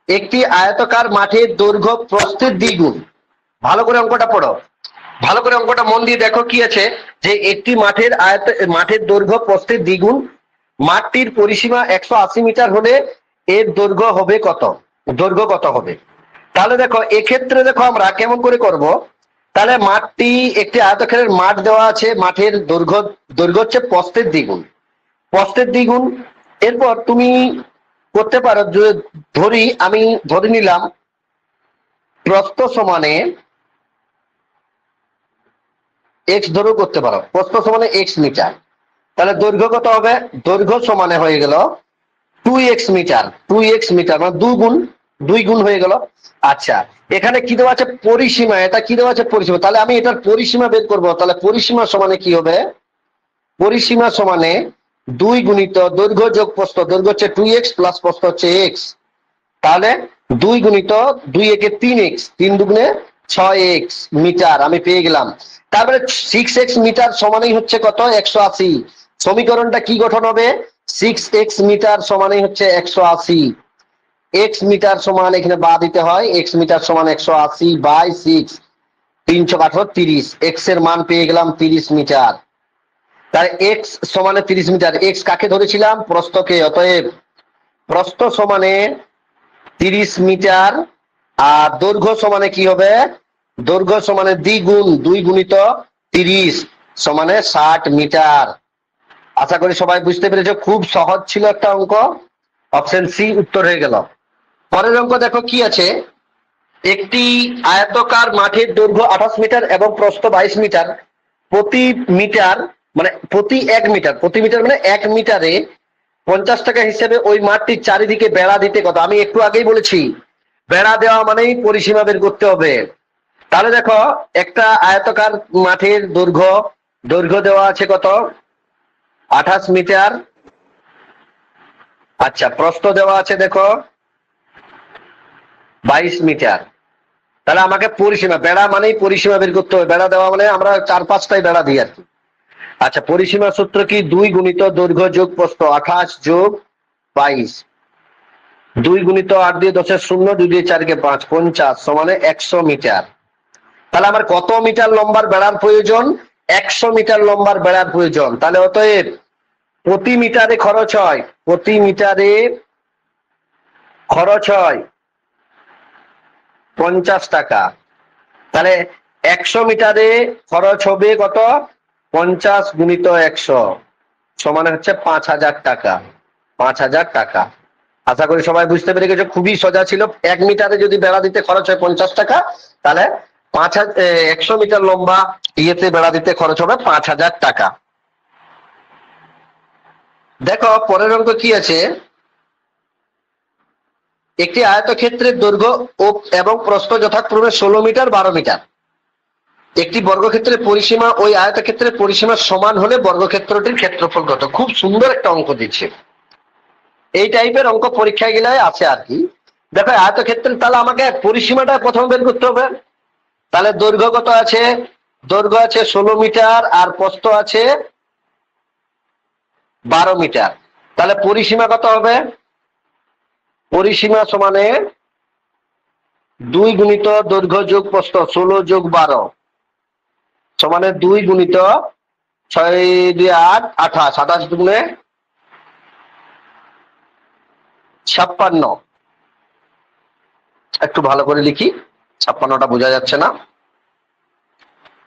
একটি আয়তাকার মাঠের দৈর্ঘ্য প্রস্থের দ্বিগুণ। ভালো করে অঙ্কটা পড়ো, ভালো করে অঙ্কটা মন দিয়ে দেখো কি আছে, যে একটি মাঠের দৈর্ঘ্য প্রস্থের দ্বিগুণ, মাঠটির পরিসীমা 180 মিটার হলে এর দৈর্ঘ্য হবে কত, দৈর্ঘ্য কত হবে। তাহলে দেখো এক্ষেত্রে দেখো আমরা কেমন করে করব। তাহলে মাঠটি একটি আয়তক্ষেত্রের মাঠ দেওয়া আছে, মাঠের দৈর্ঘ্য দৈর্ঘ্য হচ্ছে প্রস্থের দ্বিগুণ, প্রস্থের দ্বিগুণ। এরপর তুমি করতে পারো, ধরি আমি ধরে নিলাম প্রস্থ সমানে এক্স ধরেও করতে পারো, প্রস্থ সমানে এক্স মিটার। তাহলে দৈর্ঘ্য কত হবে, দৈর্ঘ্য সমানে হয়ে গেল 2x মিটার, 2x মিটার মানে দুই গুণ হয়ে গেল। আচ্ছা এখানে কি দেওয়া আছে পরিসীমা, এটা কি দেওয়া আছে পরিসীমা, তাহলে আমি এটার পরিসীমা বের করব। তাহলে পরিসীমা সমানে কি হবে, পরিসীমা সমানে 2 গুণিত দৈর্ঘ্য যোগ প্রস্থ, দৈর্ঘ্য হচ্ছে 2x প্লাস প্রস্থ হচ্ছে x। তাহলে 2 গুণিত 2 একে 3x, 3 দুগুণে 6x মিটার আমি পেয়ে গেলাম। তারপরে 6x মিটার সমানই হচ্ছে কত, 180। সমীকরণটা কি গঠন হবে, 6x মিটার সমানই হচ্ছে 180। x মিটার সমান এখানে বা দিতে হয়, x মিটার সমান 180 বাই 6, 318 30, x এর মান পেয়ে গেলাম 30 মিটার। তাহলে x সমানে 30 মিটার, x কাকে ধরেছিলাম, প্রস্থকে, অতএব প্রস্থ সমানে 30 মিটার, আর দৈর্ঘ্য সমানে কি হবে, দৈর্ঘ্য সমানে দ্বিগুণ, 2 গুণিত 30 সমানে 60 মিটার। আশা করি সবাই বুঝতে পেরেছো, খুব সহজ ছিল একটা অঙ্ক, অপশন সি উত্তর হয়ে গেল। পরের অঙ্ক দেখো কি আছে, একটি আয়তকার মাঠের দৈর্ঘ্য 28 মিটার এবং প্রস্থ 22 মিটার, প্রতি মিটার মানে প্রতি 1 মিটার, প্রতি মিটার মানে 1 মিটারে 50 টাকা হিসেবে ওই মাঠটির চারিদিকে বেড়া দিতে কত। আমি একটু আগেই বলেছি বেড়া দেওয়া মানেই পরিসীমা বের করতে হবে। তাহলে দেখো একটা আয়তকার মাঠের দৈর্ঘ্য দেওয়া আছে কত, 28 মিটার। আচ্ছা প্রস্থ দেওয়া আছে দেখো 22 মিটার। তাহলে আমাকে পরিসীমা, বেড়া মানেই পরিসীমা বের করতে হবে, বেড়া দেওয়া মানে আমরা 4-5টাই বেড়া দিই আর কি। আচ্ছা পরিসীমার সূত্র কি, 2 গুণিত দৈর্ঘ্য যোগ প্রস্থ, 28 যোগ 22, 2 গুণিত 8 দিয়ে 10 এর 0, 2 দিয়ে 4 কে 5, 50 সমানে 100 মিটার। তাহলে আমার কত মিটার লম্বার বেড়ার প্রয়োজন, 100 মিটার লম্বার বেড়ার প্রয়োজন। তাহলে অতএব প্রতি মিটারে খরচ হয়, প্রতি মিটারে খরচ হয় 50 টাকা। তাহলে 100 মিটারে খরচ হবে কত, 50 গুণিত 100 সমান হচ্ছে 5000 টাকা, 5000 টাকা। আশা করি সবাই বুঝতে পেরে গেছো, খুবই সোজা ছিল। 1 মিটারে যদি বেড়া দিতে খরচ হয় 50 টাকা, তাহলে 100 মিটার লম্বা ইয়েতে বেড়া দিতে খরচ হবে 5000 টাকা। দেখো পরের অঙ্ক কি আছে, একটি আয়তক্ষেত্রের দৈর্ঘ্য এবং প্রস্থ যথাক্রমে 16 মিটার 12 মিটার। একটি বর্গক্ষেত্রের পরিসীমা ওই আয়তক্ষেত্রের পরিসীমার সমান হলে বর্গক্ষেত্রটির ক্ষেত্রফল কত। খুব সুন্দর একটা অঙ্ক দিচ্ছে, এই টাইপের অঙ্ক পরীক্ষায় গেলে আছে আর কি। দেখো আয়তক্ষেত্রের, তাহলে আমাকে পরিসীমাটা প্রথম বের করতে হবে। তাহলে দৈর্ঘ্য কত আছে, দৈর্ঘ্য আছে 16 মিটার আর প্রস্থ আছে 12 মিটার। তাহলে পরিসীমা কত হবে, পরিসীমা সমানে 2 গুণিত দৈর্ঘ্য যোগ প্রস্থ, 16 যোগ 12 সমানে 2 গুণিত 6 2 8, 28, 28 দুগুণে 56। একটু ভালো করে লিখি, 56টা বোঝা যাচ্ছে না,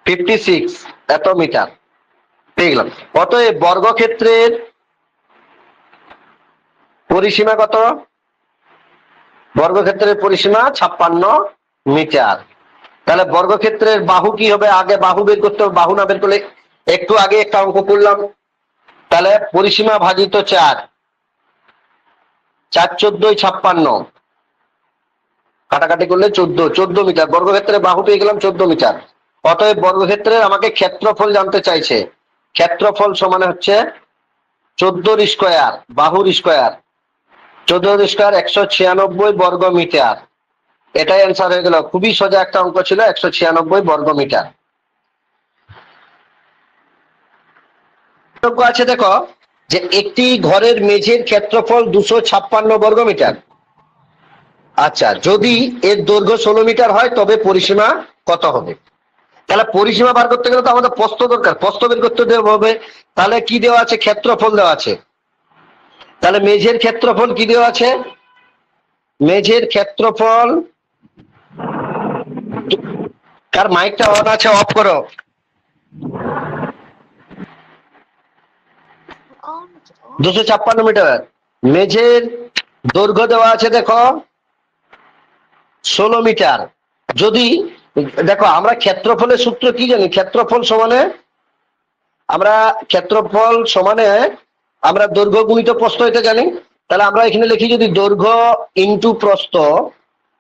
56 এত মিটার পেয়ে গেলাম। অতএব বর্গক্ষেত্রের পরিসীমা কত, বর্গক্ষেত্রের পরিসীমা 56 মিটার। তাহলে বর্গক্ষেত্রের বাহু কি হবে, আগে বাহু বের করতে হবে, বাহু না বের করলে, একটু আগে একটা অঙ্ক করলাম। তাহলে পরিসীমা ভাজিত 4, 4 14 56, কাটাকাটি করলে 14 মিটার। বর্গক্ষেত্রের বাহু পেয়ে গেলাম 14 মিটার। অতএব বর্গক্ষেত্রের আমাকে ক্ষেত্রফল জানতে চাইছে, ক্ষেত্রফল সমানে হচ্ছে 14 স্কয়ার, বাহুর স্কয়ার, 14 স্কয়ার 196 বর্গ মিটার। এটাই অ্যান্সার হয়ে গেল, খুবই সোজা একটা অঙ্ক ছিল, 196 বর্গ মিটার। আছে দেখো যে একটি ঘরের মেঝের ক্ষেত্রফল 256 বর্গ মিটার, আচ্ছা, যদি এর দৈর্ঘ্য 16 মিটার হয় তবে পরিসীমা কত হবে? তাহলে পরিসীমা বার করতে গেলে তো আমাদের প্রস্থ দরকার, প্রস্থ বের করতে হবে। তাহলে কি দেওয়া আছে? ক্ষেত্রফল দেওয়া আছে। তাহলে মেঝের ক্ষেত্রফল কি দেওয়া আছে? মেঝের ক্ষেত্রফল, কার মাইকটা অন আছে অফ করো। on. 256 মিটার। মেঝের দৈর্ঘ্য দেওয়া আছে দেখো 16 মিটার। যদি দেখো আমরা ক্ষেত্রফলের সূত্র কি জানি? ক্ষেত্রফল সমানে আমরা দৈর্ঘ্য গুণিত প্রস্থ এটা জানি। তাহলে আমরা এখানে লিখি যদি দৈর্ঘ্য ইনটু প্রস্থ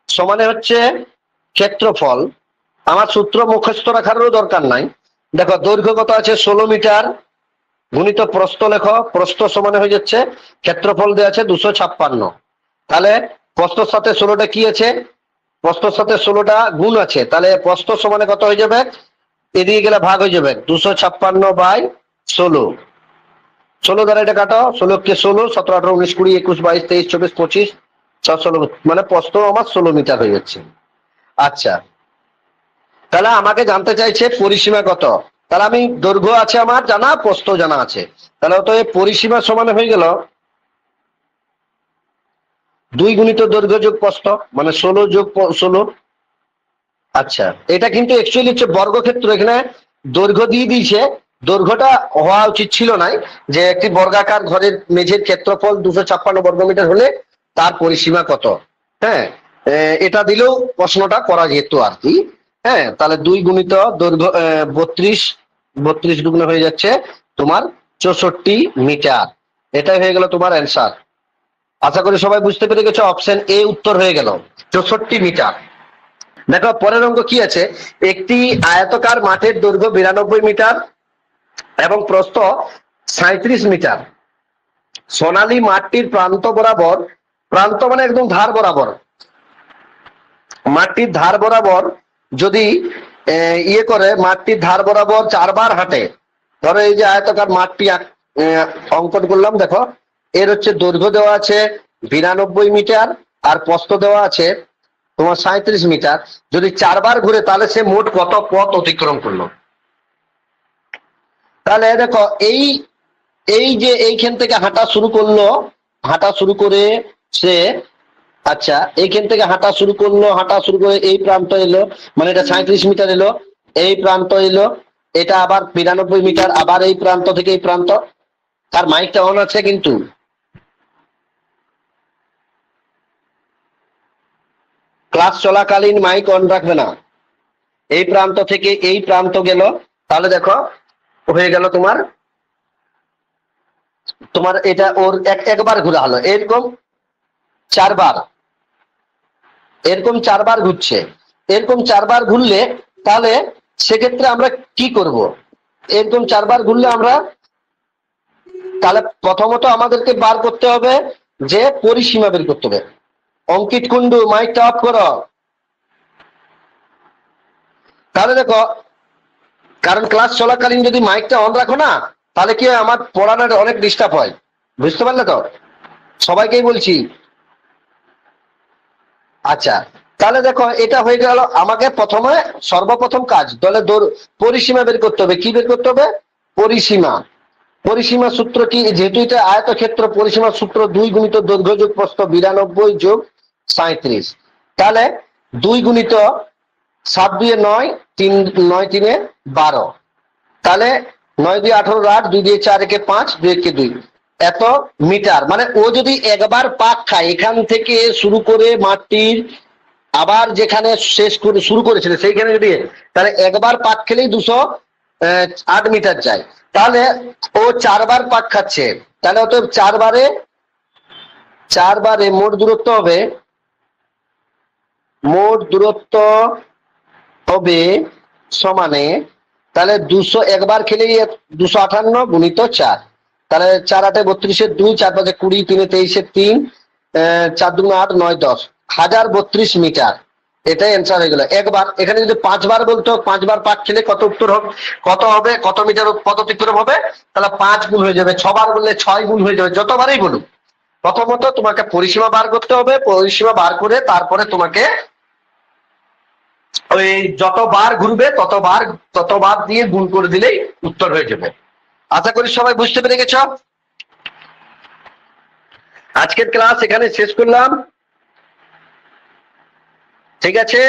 সমানে হচ্ছে ক্ষেত্রফল। আমার সূত্র মুখস্থ রাখারও দরকার নাই। দেখো দৈর্ঘ্য কত আছে? 16 মিটার গুণিত প্রস্থ লেখো, প্রস্থ সমানে হয়ে যাচ্ছে ক্ষেত্রফল দেওয়া আছে 256। তাহলে প্রস্থর সাথে 16টা কি আছে? প্রস্থর সাথে 16টা গুণ আছে। তাহলে প্রস্থ সমানে কত হয়ে যাবে? এদিকে গেলে ভাগ হয়ে যাবে 256/16। 16 দ্বারা এটা কাটো, 16 কে 16, 17, 18, 19, 20, 21, 22, 23, 24, 25, 16, মানে প্রস্থ আমার 16 মিটার হয়ে যাচ্ছে। আচ্ছা, তাহলে আমাকে জানতে চাইছে পরিসীমা কত। তাহলে আমি দৈর্ঘ্য আছে আমার জানা, প্রস্থ জানা আছে। তাহলে তো এই পরিসীমা সমানে হয়ে গেল 2 গুণিত দৈর্ঘ্য যোগ প্রস্থ, মানে 16 যোগ 16। আচ্ছা, এটা কিন্তু অ্যাকচুয়ালি হচ্ছে বর্গক্ষেত্র। এখানে দৈর্ঘ্য দিয়ে দিয়েছে, দৈর্ঘ্যটা হওয়া উচিত ছিল না, যে একটি বর্গাকার ঘরের মেঝের ক্ষেত্রফল 256 বর্গমিটার হলে তার পরিসীমা কত। হ্যাঁ, এটা দিলেও প্রশ্নটা করা যেত আর কি। হ্যাঁ, তাহলে 2 গুণিত দৈর্ঘ্য 32 দুগুণে হয়ে যাচ্ছে তোমার 64 মিটার। এটাই হয়ে গেল তোমার অ্যান্সার। আশা করি সবাই বুঝতে পেরে গেছো। অপশন এ উত্তর হয়ে গেল 64 মিটার। দেখো পরের অঙ্ক কি আছে? একটি আয়তকার মাঠের দৈর্ঘ্য 92 মিটার এবং প্রস্থ 37 মিটার। সোনালী মাঠটির প্রান্ত বরাবর, প্রান্ত মানে একদম ধার বরাবর, মাঠটির ধার বরাবর যদি মাঠটির ধার বরাবর 4 বার হাঁটে। ধরো এই যে আয়তকার মাঠটি অঙ্কন করলাম, দেখো এর হচ্ছে দৈর্ঘ্য দেওয়া আছে 92 মিটার আর প্রস্থ দেওয়া আছে তোমার 37 মিটার। যদি 4 বার ঘুরে তাহলে সে মোট কত পথ অতিক্রম করলো? তাহলে দেখো এই যে এইখান থেকে হাঁটা শুরু করলো, হাঁটা শুরু করে সে, আচ্ছা এইখান থেকে হাঁটা শুরু করে এই প্রান্ত এলো, মানে এটা 37 মিটার এলো, এই প্রান্ত এলো, এটা আবার 92 মিটার, আবার এই প্রান্ত থেকে এই প্রান্ত। তার মাইকটা অন আছে কিন্তু। ক্লাস চলাকালীন মাইক অন রাখবে না। এই প্রান্ত থেকে এই প্রান্ত গেল, তাহলে দেখো হয়ে গেল তোমার এটা ওর একবার ঘোরা হলো, এরকম 4 বার, এরকম 4 বার ঘুরছে। এরকম 4 বার ঘুরলে তাহলে সেক্ষেত্রে আমরা কি করব? এরকম 4 বার ঘুরলে আমরা তাহলে প্রথমত আমাদেরকে বার করতে হবে যে পরিসীমা বের করতে হবে। অঙ্কিত কুন্ডু মাইকটা অফ করো। তাহলে দেখো, কারণ ক্লাস চলাকালীন যদি মাইকটা অন রাখো না, তাহলে কি হয়, আমার পড়ানোর অনেক ডিস্টার্ব হয়। বুঝতে পারলে তো? সবাইকেই বলছি। আচ্ছা, তাহলে দেখো এটা হয়ে গেল। আমাকে প্রথমে সর্বপ্রথম কাজ তাহলে পরিসীমা বের করতে হবে। কি বের করতে হবে? পরিসীমা। পরিসীমা সূত্র কি? যেহেতু এটা আয়তক্ষেত্র, পরিসীমা সূত্র 2 গুণিত দৈর্ঘ্য যোগ প্রস্থ 92 যোগ 37। তাহলে 2 গুণিত 7 2 9, 3 9 3 12। তাহলে 9 2 18, 8, 2 2 4 1 5, 2 1 2 এত মিটার। মানে ও যদি একবার পাক খায় এখান থেকে শুরু করে মাঠটির আবার যেখানে শেষ করে শুরু করেছিল সেইখানে যদি, তাহলে একবার পাক খেলেই 208 মিটার যায়। তাহলে ও 4 বার পাক খাচ্ছে, তাহলে অত 4 বারে মোট দূরত্ব হবে সমানে, তাহলে 200 একবার খেলেই 258 গুণিত 4। তাহলে 4 8 32 2, 4 5 20, 3 23 3, 4 2 8 9 10, 1032 মিটার। এটাই অ্যান্সার হয়ে গেল। একবার এখানে যদি 5 বার বলতো, 5 বার পাক খেলে কত উত্তর হবে, কত মিটার পথ অতিক্রম হবে? তাহলে 5 গুণ হয়ে যাবে। 6 বার বললে 6 গুণ হয়ে যাবে, যতবারই বলুক প্রথমত তোমাকে পরিসীমা বার করতে হবে, পরিসীমা বার করে তারপরে তোমাকে ওই যতবার ঘুরবে ততবার দিয়ে গুণ করে দিলেই উত্তর হয়ে যাবে। আশা করি সবাই বুঝতে পেরে গেছ। আজকের ক্লাস এখানে শেষ করলাম, ঠিক আছে।